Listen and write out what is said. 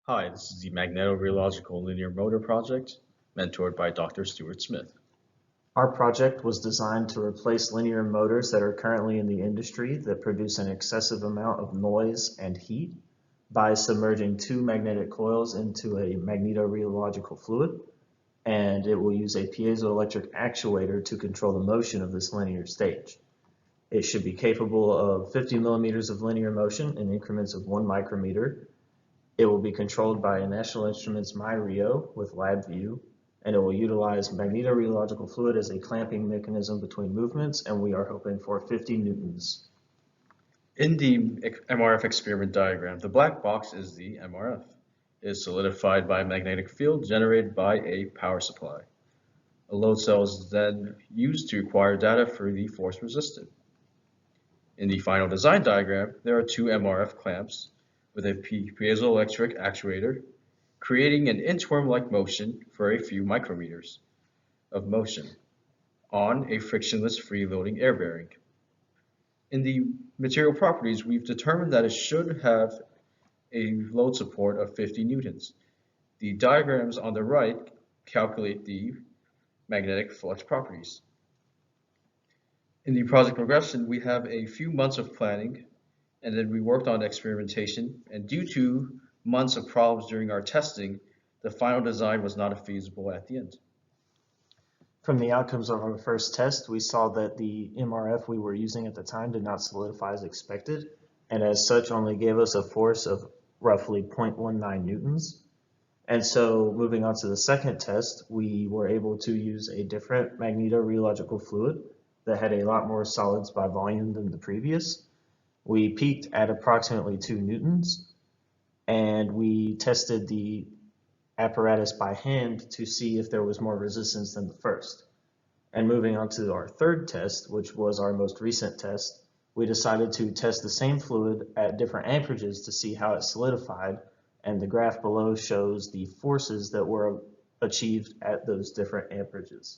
Hi, this is the Magnetorheological Linear Motor Project, mentored by Dr. Stuart Smith. Our project was designed to replace linear motors that are currently in the industry that produce an excessive amount of noise and heat by submerging two magnetic coils into a magnetorheological fluid, and it will use a piezoelectric actuator to control the motion of this linear stage. It should be capable of 50 millimeters of linear motion in increments of 1 micrometer. It will be controlled by a National Instruments MyRIO with LabVIEW, and it will utilize magnetorheological fluid as a clamping mechanism between movements, and we are hoping for 50 newtons. In the MRF experiment diagram, the black box is the MRF. It is solidified by a magnetic field generated by a power supply. A load cell is then used to acquire data for the force resisted. In the final design diagram, there are two MRF clamps with a piezoelectric actuator, creating an inchworm-like motion for a few micrometers of motion on a frictionless free-loading air bearing. In the material properties, we've determined that it should have a load support of 50 newtons. The diagrams on the right calculate the magnetic flux properties. In the project progression, we have a few months of planning, and then we worked on experimentation, and due to months of problems during our testing, the final design was not feasible at the end. From the outcomes of our first test, we saw that the MRF we were using at the time did not solidify as expected, and as such only gave us a force of roughly 0.19 newtons. And so moving on to the second test, we were able to use a different magnetorheological fluid that had a lot more solids by volume than the previous. We peaked at approximately 2 newtons, and we tested the apparatus by hand to see if there was more resistance than the first. And moving on to our third test, which was our most recent test, we decided to test the same fluid at different amperages to see how it solidified, and the graph below shows the forces that were achieved at those different amperages.